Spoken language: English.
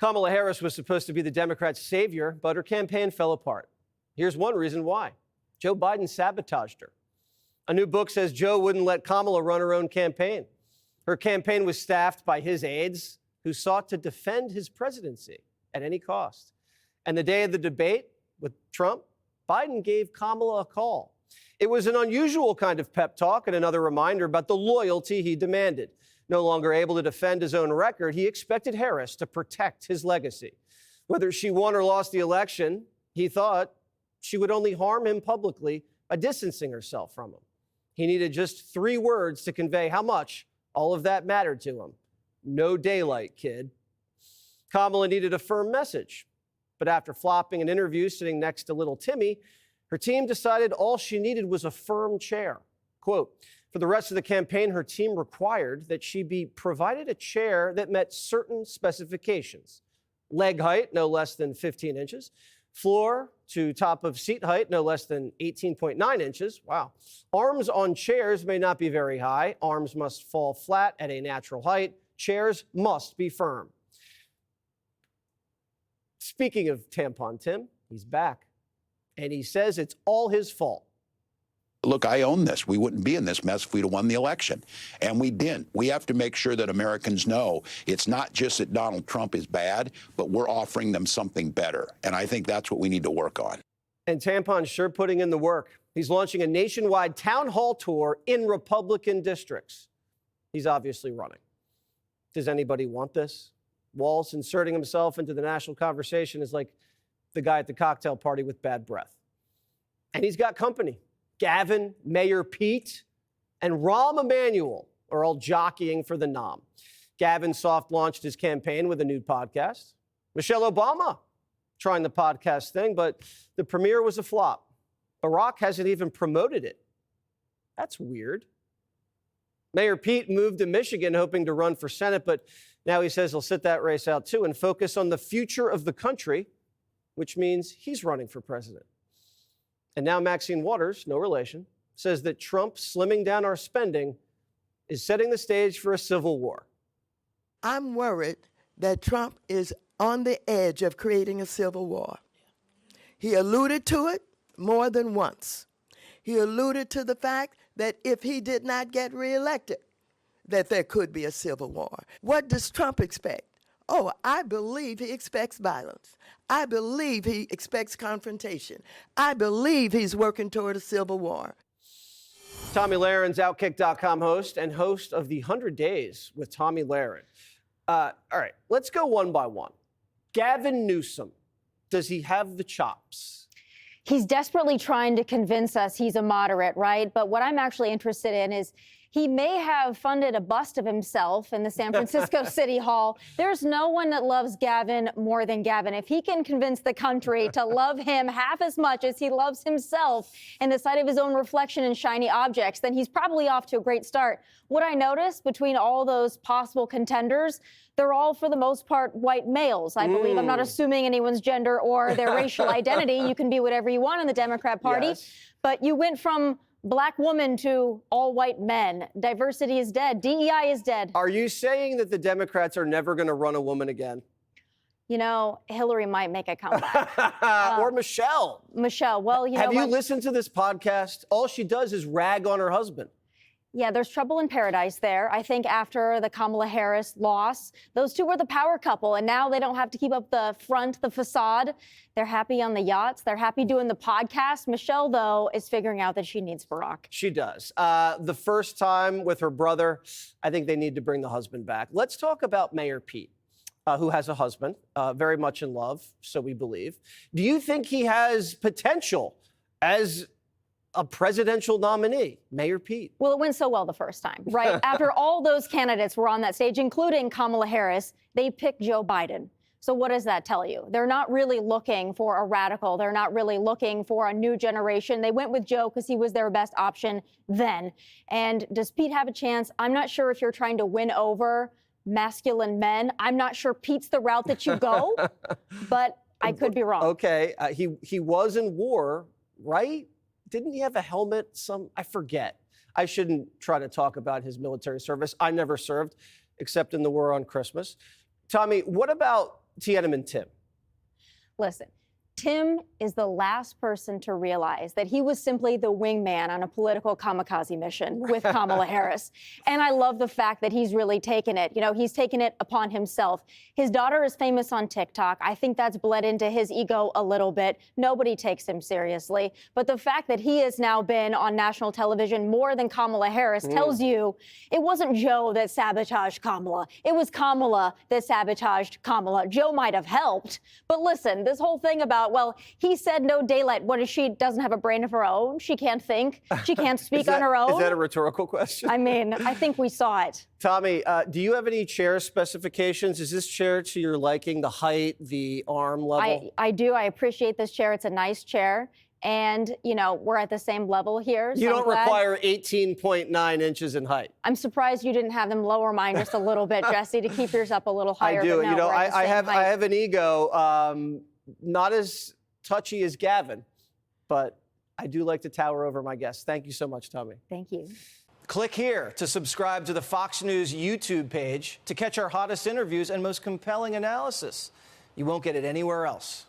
Kamala Harris was supposed to be the Democrats' savior, but her campaign fell apart. Here's one reason why. Joe Biden sabotaged her. A new book says Joe wouldn't let Kamala run her own campaign. Her campaign was staffed by his aides who sought to defend his presidency at any cost. And the day of the debate with Trump, Biden gave Kamala a call. It was an unusual kind of pep talk and another reminder about the loyalty he demanded. No longer able to defend his own record, he expected Harris to protect his legacy. Whether she won or lost the election, he thought she would only harm him publicly by distancing herself from him. He needed just 3 words to convey how much all of that mattered to him. No daylight, kid. Kamala needed a firm message, but after flopping an interview sitting next to little Timmy, her team decided all she needed was a firm chair. Quote, for the rest of the campaign, her team required that she be provided a chair that met certain specifications. Leg height, no less than 15 inches. Floor to top of seat height, no less than 18.9 inches. Wow. Arms on chairs may not be very high. Arms must fall flat at a natural height. Chairs must be firm. Speaking of Tampon Tim, he's back. And he says it's all his fault. Look, I own this. We wouldn't be in this mess if we'd have won the election. And we didn't. We have to make sure that Americans know it's not just that Donald Trump is bad, but we're offering them something better. And I think that's what we need to work on. And Tampon's sure putting in the work. He's launching a nationwide town hall tour in Republican districts. He's obviously running. Does anybody want this? Walz inserting himself into the national conversation is like the guy at the cocktail party with bad breath. And he's got company. Gavin, Mayor Pete, and Rahm Emanuel are all jockeying for the nom. Gavin soft launched his campaign with a new podcast. Michelle Obama trying the podcast thing, but the premiere was a flop. Barack hasn't even promoted it. That's weird. Mayor Pete moved to Michigan hoping to run for Senate, but now he says he'll sit that race out too and focus on the future of the country, which means he's running for president. And now Maxine Waters, no relation, says that Trump slimming down our spending is setting the stage for a civil war. I'm worried that Trump is on the edge of creating a civil war. He alluded to it more than once. He alluded to the fact that if he did not get reelected, that there could be a civil war. What does Trump expect? Oh, I believe he expects violence. I believe he expects confrontation. I believe he's working toward a civil war. Tomi Lahren's OutKick.com host and host of the 100 Days with Tomi Lahren. All right, let's go one by one. Gavin Newsom, does he have the chops? He's desperately trying to convince us he's a moderate, right? But what I'm actually interested in is he may have funded a bust of himself in the San Francisco City Hall. There's no one that loves Gavin more than Gavin. If he can convince the country to love him half as much as he loves himself in the sight of his own reflection in shiny objects, then he's probably off to a great start. What I noticed between all those possible contenders, they're all, for the most part, white males, I believe. I'm not assuming anyone's gender or their racial identity. You can be whatever you want in the Democrat Party. Yes. But you went from black woman to all white men. Diversity is dead. DEI is dead. Are you saying that the Democrats are never going to run a woman again? You know, Hillary might make a comeback. Or Michelle. Michelle, well, Have you listened to this podcast? All she does is rag on her husband. Yeah, there's trouble in paradise there. I think after the Kamala Harris loss, those two were the power couple, and now they don't have to keep up the front, the facade. They're happy on the yachts. They're happy doing the podcast. Michelle, though, is figuring out that she needs Barack. She does. The first time with her brother, I think they need to bring the husband back. Let's talk about Mayor Pete, who has a husband, very much in love, so we believe. Do you think he has potential as a presidential nominee, Mayor Pete? Well, it went so well the first time, right? After all those candidates were on that stage, including Kamala Harris, they picked Joe Biden. So what does that tell you? They're not really looking for a radical. They're not really looking for a new generation. They went with Joe because he was their best option then. And does Pete have a chance? I'm not sure if you're trying to win over masculine men. I'm not sure Pete's the route that you go, but I could be wrong. Okay, he was in war, right? Didn't he have a helmet? I forget. I shouldn't try to talk about his military service. I never served, except in the war on Christmas. Tomi, what about Tiananmen Tim? Listen, Tim is the last person to realize that he was simply the wingman on a political kamikaze mission with Kamala Harris. And I love the fact that he's really taken it. You know, he's taken it upon himself. His daughter is famous on TikTok. I think that's bled into his ego a little bit. Nobody takes him seriously. But the fact that he has now been on national television more than Kamala Harris tells you it wasn't Joe that sabotaged Kamala. It was Kamala that sabotaged Kamala. Joe might have helped. But listen, this whole thing about, well, he said no daylight. What is she? Doesn't have a brain of her own. She can't think. She can't speak on her own. Is that a rhetorical question? I mean, I think we saw it. Tommy, do you have any chair specifications? Is this chair to your liking, the height, the arm level? I do. I appreciate this chair. It's a nice chair. And, you know, we're at the same level here. So you don't require 18.9 inches in height. I'm surprised you didn't have them lower mine just a little bit, Jesse, to keep yours up a little higher. I do. But no, You know, we're at the I same height. have an ego, not as touchy as Gavin, but I do like to tower over my guests. Thank you so much, Tommy. Thank you. Click here to subscribe to the Fox News YouTube page to catch our hottest interviews and most compelling analysis. You won't get it anywhere else.